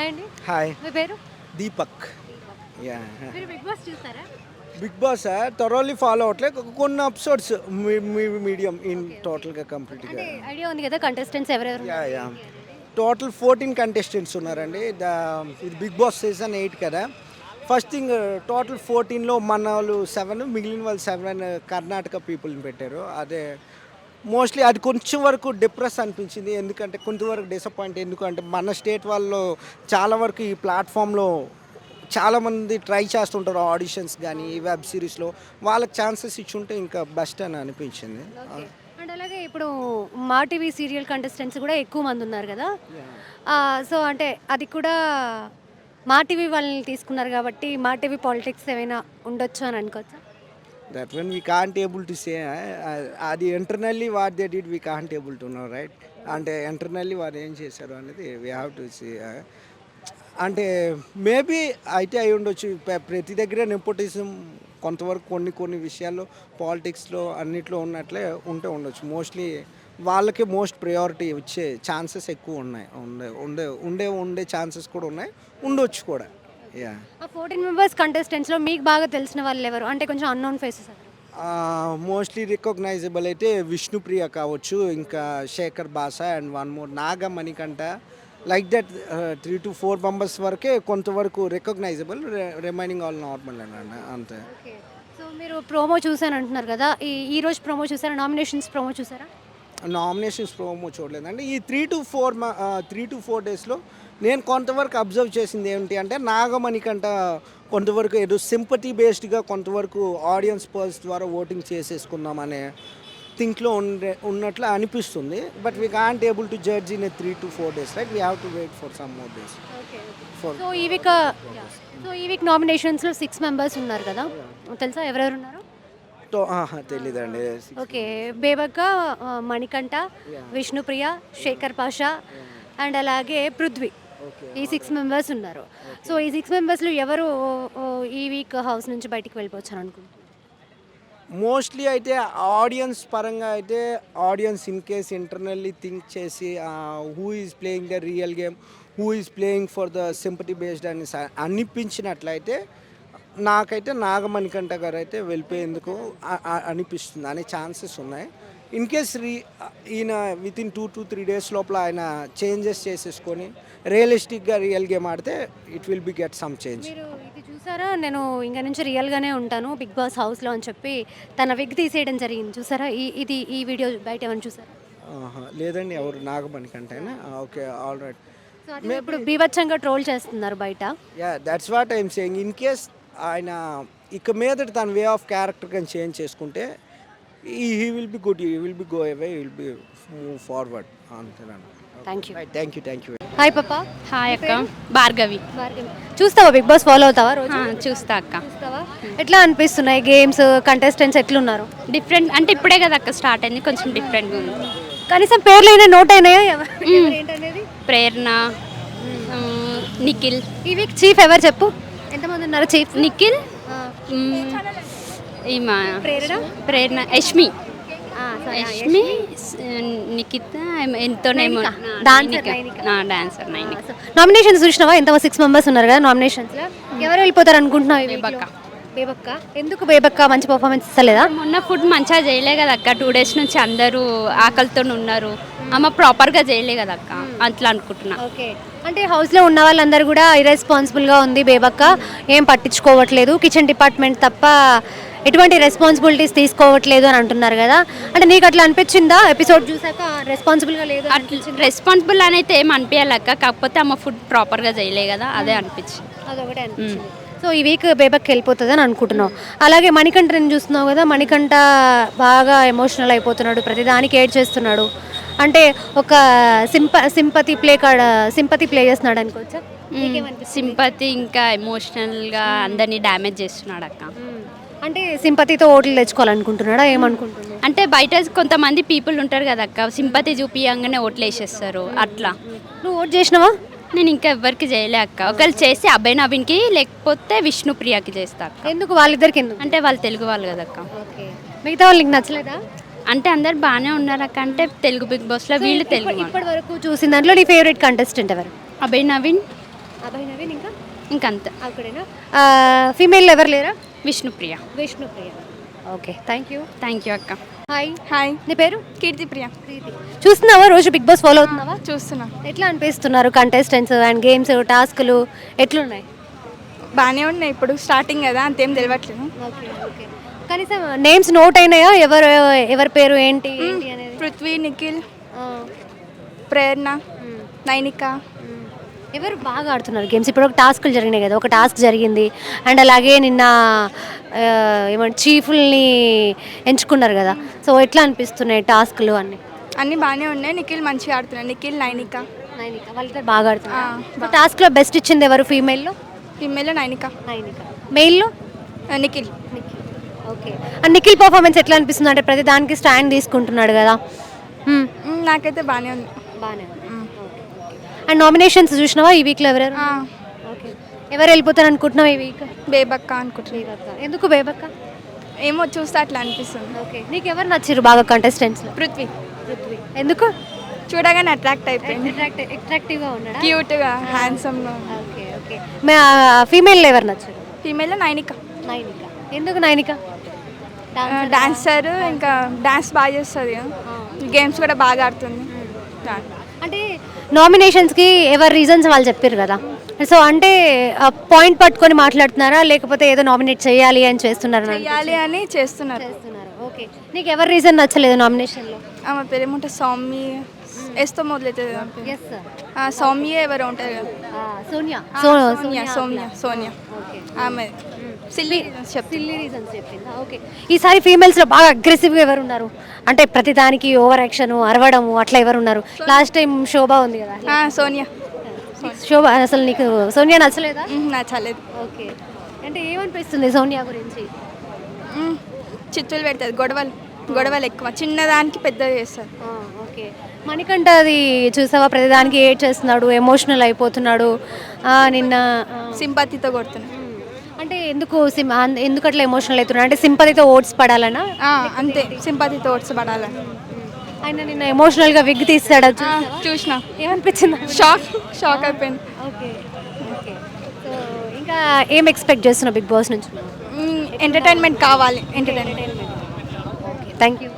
Hi అండి. Hi మీ పేరు? Deepak. Yeah మీరు బిగ్ బాస్ చూస్తారా? బిగ్ బాస్ థరోలీ ఫాలో అవట్లేదు కొన్ని ఎపిసోడ్స్ మీడియం ఇన్ టోటల్గా కంప్లీట్గా. అంటే ఐడియా ఉంది కదా కంటెస్టెంట్స్ ఎవరెవరు యా ఉన్నారు యా ఏంటి అనేది? టోటల్ 14 కంటెస్టెంట్స్ ఉన్నారండి. ఇది బిగ్ బాస్ సీజన్ 8 కదా. ఫస్ట్ థింగ్ టోటల్ 14లో మన వాళ్ళు 7, మిగిలిన వాళ్ళు 7 కర్ణాటక పీపుల్ని పెట్టారు. అదే మోస్ట్లీ అది కొంచెం వరకు డిప్రెస్ అనిపించింది. ఎందుకంటే కొంతవరకు డిసప్పాయింట్. ఎందుకంటే మన స్టేట్ వాళ్ళు చాలా వరకు ఈ ప్లాట్ఫామ్లో చాలామంది ట్రై చేస్తుంటారు ఆడిషన్స్ కానీ వెబ్ సిరీస్లో. వాళ్ళకి ఛాన్సెస్ ఇచ్చుంటే ఇంకా బెస్ట్ అని అనిపించింది. ఓకే. అండ్ అలాగే ఇప్పుడు మా టీవీ సీరియల్ కంటెస్టెంట్స్ కూడా ఎక్కువ మంది ఉన్నారు కదా. సో అంటే అది కూడా మా టీవీ వాళ్ళని తీసుకున్నారు కాబట్టి మా టీవీ పాలిటిక్స్ ఏమైనా ఉండొచ్చు అని అనుకోవచ్చా? That one we can't able to say. అది internally what they did we can't able to know right. అంటే ఇంటర్నల్లీ వారు ఏం చేశారు అనేది వీ హ్యావ్ టు సీ. అంటే మేబీ అయితే అయి ఉండొచ్చు. ప్రతి దగ్గర నెపోటిజం కొంతవరకు కొన్ని కొన్ని విషయాల్లో పాలిటిక్స్లో అన్నిట్లో ఉన్నట్లే ఉండొచ్చు. మోస్ట్లీ వాళ్ళకే మోస్ట్ ప్రయారిటీ వచ్చే ఛాన్సెస్ ఎక్కువ ఉన్నాయి. ఉండే ఛాన్సెస్ కూడా ఉన్నాయి, ఉండొచ్చు కూడా. యా ఆ 14 మెంబర్స్ కంటెస్టెంట్స్లో మీకు బాగా తెలిసిన వాళ్ళు ఎవరు? అంటే కొంచెం అన్నోన్ ఫేసెస్. మోస్ట్లీ రికగ్నైజబుల్ అయితే విష్ణుప్రియ కావచ్చు, ఇంకా Shekhar Basha and one more Naga Manikantha. Like that 3 to 4 members వరకే కొంతవరకు రికగ్నైజబుల్. రిమైనింగ్ ఆల్ నార్మల్ అండి, అంతే. ఓకే. సో మీరు ప్రోమో చూసాను అంటున్నారు కదా. ఈ రోజు ప్రోమో చూసారా? నామినేషన్స్ ప్రోమో చూసారా? నామినేషన్స్ ప్రోమో చూడలేదండి. ఈ 3 to 4 డేస్లో నేను కొంతవరకు అబ్జర్వ్ చేసింది ఏంటి అంటే నాగమణికంట కొంతవరకు ఏదో సింపతి బేస్డ్గా కొంతవరకు ఆడియన్స్ పర్స్ ద్వారా ఓటింగ్ చేసేసుకుందామనే థింక్లో ఉన్నట్లు అనిపిస్తుంది. But we can't able to judge in 3 to 4 days right. We have to wait for some more days. Okay. For so ఈ వీక్ నామినేషన్స్లో 6 మెంబర్స్ ఉన్నారు కదా. తెలుసా ఎవరెవరు ఉన్నారు? తెలీదండి. ఓకే. బేబక్క, మణికంఠ, విష్ణుప్రియ, శేఖర్ పాషా అండ్ అలాగే పృథ్వీ. ఈ 6 మెంబర్స్ ఉన్నారు. సో ఈ 6 మెంబర్స్లో ఎవరు ఈ వీక్ హౌస్ నుంచి బయటికి వెళ్ళిపోవచ్చు అని అనుకుంటున్నారు? మోస్ట్లీ అయితే ఆడియన్స్ పరంగా అయితే audience in case internally think చేసి who is playing the real game, who is playing for the sympathy based అని అనిపించినట్లయితే నాకైతే నాగమణికంఠ గారు అయితే వెళ్ళిపోయేందుకు అనిపిస్తుంది అనే ఛాన్సెస్ ఉన్నాయి. ఇన్ కేస్ ఈయన వితిన్ 2 to 3 days లోపల ఆయన చేంజెస్ చేసేసుకొని రియలిస్టిక్గా రియల్ గేమ్ ఆడితే it will be get some change. మీరు ఇది చూసారా? నేను ఇంకా నుంచి రియల్గానే ఉంటాను బిగ్ బాస్ హౌస్లో అని చెప్పి తన విగ్ తీసేయడం జరిగింది. చూసారా? ఈ వీడియో బయట ఏమైనా చూసారా? లేదండి. ఎవరు నాగమణికంఠేనా? Okay, all right. సో అది ఇప్పుడు బీభత్సంగా ట్రోల్ చేస్తున్నారు బయట. Yeah that's what I'm saying. In case ఆయన ఇక మీద తన వే ఆఫ్ క్యారెక్టర్ కానీ చేంజ్ చేసుకుంటే he will be good, he will be go away, he will be move forward. అంతేనండి. Thank you. Thank you. Hi పప్పా. హాయ్ అక్క. భార్గవి. చూస్తావా బిగ్ బాస్? ఫాలో అవుతావా రోజు? చూస్తా అక్క. చూస్తావా? ఎట్లా అనిపిస్తున్నాయి గేమ్స్, కంటెస్టెంట్స్ ఎట్లున్నారు? డిఫరెంట్ అంటే ఇప్పుడే కదా అక్క స్టార్ట్ అయింది, కొంచెం డిఫరెంట్గా ఉంది. కనీసం పేర్లైనా నోట్ అయినాయా ఏంటనేది? ప్రేరణ, నిఖిల్. ఈ వీక్ చీఫ్ ఎవరు చెప్పు? ఎంతమంది ఉన్నారు చీఫ్? నిఖిల్, ఈమా ప్రేరణ, యష్మి, నిఖిత, ఎంతోనేమో డాన్సర్ నైనిక. నామినేషన్స్ చూసినావా? ఎంత 6 మెంబర్స్ ఉన్నారు కదా నామినేషన్స్. ఎవరు వెళ్ళిపోతారు అనుకుంటున్నావు? బేబక్క. బేబక్క. ఎందుకు బేబక్క మంచి పర్ఫార్మెన్స్ ఇస్తలేదా? మొన్న ఫుడ్ మంచిగా చేయలే కదా అక్క. 2 days నుంచి అందరూ ఆకలితో ఉన్నారు. అమ్మ ప్రాపర్గా చేయలే కదా అక్క, అట్లా అనుకుంటున్నా. ఓకే. అంటే హౌస్లో ఉన్న వాళ్ళందరూ కూడా ఇర్రెస్పాన్సిబుల్గా ఉంది బేబక్క, ఏం పట్టించుకోవట్లేదు, కిచెన్ డిపార్ట్మెంట్ తప్ప ఎటువంటి రెస్పాన్సిబిలిటీస్ తీసుకోవట్లేదు అని అంటున్నారు కదా. అంటే నీకు అట్లా అనిపించిందా ఎపిసోడ్ చూసాక? రెస్పాన్సిబుల్గా లేదు అట్లా రెస్పాన్సిబుల్ అని అయితే ఏం అనిపించాలక్క, కాకపోతే అమ్మ ఫుడ్ ప్రాపర్గా చేయలే కదా, అదే అనిపించింది. అదొకటే అనిపించింది. సో ఈ వీక్ బేబక్కి వెళ్ళిపోతుంది అని అనుకుంటున్నావు. అలాగే మణికంఠని చూస్తున్నావు కదా. మణికంఠ బాగా ఎమోషనల్ అయిపోతున్నాడు, ప్రతిదానికి ఏడ్ చేస్తున్నాడు. అంటే ఒక సింపతి ప్లే చేస్తున్నాడు అనుకోవచ్చా? సింపతి ఇంకా ఎమోషనల్గా అందరినీ డ్యామేజ్ చేస్తున్నాడు అక్క. అంటే సింపతితో ఓట్లు తెచ్చుకోవాలనుకుంటున్నాడా? ఏమనుకుంటున్నాడు అంటే బయట కొంతమంది పీపుల్ ఉంటారు కదా అక్క, సింపతి చూపియంగానే ఓట్లు వేసేస్తారు అట్లా. నువ్వు ఓట్ చేసినావా? నేను ఇంకా ఎవరికి చేయలే అక్క. ఒకవేళ చేసి అభయ్ నవీన్కి లేకపోతే విష్ణుప్రియకి చేస్తా అక్క. ఎందుకు వాళ్ళిద్దరికి? ఎందుకు అంటే వాళ్ళు తెలుగు వాళ్ళు కదా అక్క. ఓకే. మిగతా వాళ్ళు నీకు నచ్చలేదా? అంటే అందరు బాగానే ఉన్నారు అక్క. అంటే తెలుగు బిగ్ బాస్లో వీళ్ళు తెలుగు. ఇప్పటి వరకు చూసిన దాంట్లో నీ ఫేవరెట్ కంటెస్టెంట్ ఎవరు? అభయ్ నవీన్, అభయ్ నవీన్ ఇంకా ఇంకంత అక్కడేనా ఫీమేల్ ఎవరు లేరా? Vishnupriya. Vishnupriya. Okay, thank you. Thank you అక్క. హాయ్. హాయ్, నీ పేరు? కీర్తిప్రియ. ప్రీతి. చూస్తున్నావా రోజు బిగ్ బాస్ ఫాలో అవుతున్నావా? చూస్తున్నా. ఎట్లా అనిపిస్తున్నారు కంటెస్టెంట్స్ అండ్ గేమ్స్ టాస్క్లు ఎట్లున్నాయి? బాగానే ఉన్నాయి, ఇప్పుడు స్టార్టింగ్ కదా అంతేం తెలియట్లేదు. Okay okay. కనీసం నేమ్స్ నోట్ అయినాయా? ఎవరు ఎవరి పేరు ఏంటి ఏంటి అనేది? పృథ్వీ, నిఖిల్, ఆ, ప్రేరణ, మ్, నైనిక. మ్. ఎవరు బాగా ఆడుతున్నారు గేమ్స్? ఇప్పుడు ఒక టాస్క్లు జరిగినాయి కదా, ఒక టాస్క్ జరిగింది అండ్ అలాగే నిన్న ఏమంటే చీఫ్ని ఎంచుకున్నారు కదా, సో ఎట్లా అనిపిస్తున్నాయి టాస్క్లు అన్నీ? అన్నీ బాగానే ఉన్నాయి. నిఖిల్ మంచిగా ఆడుతున్నాడు. నిఖిల్, నైనిక. నైనిక వాళ్ళిద్దరు బాగా ఆడుతున్నారు. బాగా. టాస్క్లో బెస్ట్ ఇచ్చింది ఎవరు ఫీమేల్లో? ఫిమేల్లో నైనిక. నైనిక. మెయిల్లో Nikhil. Nikhil. Okay. And Nikhil performance ఎట్లా అనిపిస్తుంది? అంటే ప్రతి దానికి స్టాండ్ తీసుకుంటున్నాడు కదా. నాకైతే బాగానే ఉంది. బాగానే ఉంది. అండ్ నామినేషన్స్ చూసినావా ఈ వీక్లో ఎవరెవరు? ఓకే. ఎవరు వెళ్ళిపోతారు అనుకుంటున్నావు ఈ వీక్? బేబక్క అనుకుంటున్నా. బేబక్క. ఎందుకు బేబక్క? ఏమో చూస్తే అట్లా అనిపిస్తుంది. ఓకే. నీకు ఎవరు నచ్చారు బాగా కంటెస్టెంట్స్లో? పృథ్వీ. పృథ్వీ. ఎందుకు? చూడగానే అట్రాక్ట్ అయిపోయింది. అట్రాక్టివ్గా ఉన్నాడా? క్యూట్గా, హ్యాండ్సమ్గా. Okay okay. ఫీమేల్లో ఎవరు నచ్చారు? ఫీమేల్లో నైనిక. నైనిక. ఎందుకు నైనిక? డాన్సర్, ఇంకా డాన్స్ బాగా చేస్తుంది, గేమ్స్ కూడా బాగా ఆడుతుంది. అంటే నామినేషన్స్కి ఎవరి రీజన్స్ వాళ్ళు చెప్పారు కదా, సో అంటే పాయింట్ పట్టుకొని మాట్లాడుతున్నారా లేకపోతే ఏదో నామినేట్ చేయాలి అని చేస్తున్నారా? చెయ్యాలి అని చేస్తున్నారు. ఓకే. నీకు ఎవరి రీజన్ నచ్చలేదు నామినేషన్లో? ఆమె పేరు ఏమంటే సౌమ్య, ఎస్తో మొదలవుతుంది కదా ఆమె పేరు. Yes sir. సౌమ్య ఎవరు ఉంటారు కదా, సోనియా. సోనియా. సోనియా ఓకే. ఆమె సిల్లీ చెప్తుంది. సిల్లీ రీజన్స్ చెప్పిందా? ఓకే. ఈసారి ఫీమేల్స్లో బాగా అగ్రెసివ్గా ఎవరు ఉన్నారు? అంటే ప్రతిదానికి ఓవర్ యాక్షన్ అరవడము అట్లా ఎవరు ఉన్నారు? లాస్ట్ టైం శోభ ఉంది కదా. సోనియా. శోభ అసలు నీకు సోనియా నచ్చలేదా? నచ్చలేదు. ఓకే. అంటే ఏమనిపిస్తుంది సోనియా గురించి? చిచ్చులు పెడుతుంది, గొడవలు ఎక్కువ, చిన్నదానికి పెద్దది చేస్తారు. ఓకే. మణికంఠ అది చూసావా? ప్రతిదానికి ఏడ్ చేస్తున్నాడు, ఎమోషనల్ అయిపోతున్నాడు. నిన్న సింపతితో కొడుతున్నాడు. అంటే ఎందుకు అట్లా ఎమోషనల్ అవుతున్నాడు? అంటే సింపతితో ఓట్స్ పడాలనా? అంతే, సింపతితో ఓడ్చబడాలని. ఆయన నిన్న ఎమోషనల్గా విగ్ తీస్తాడు, చూసిన. ఏమనిపించింది? షాక్ అయిపోయింది. Okay okay. సో ఇంకా ఏం ఎక్స్పెక్ట్ చేస్తున్నావు బిగ్ బాస్ నుంచి? ఎంటర్టైన్మెంట్ కావాలి. ఎంటర్టైన్మెంట్. Okay, thank you.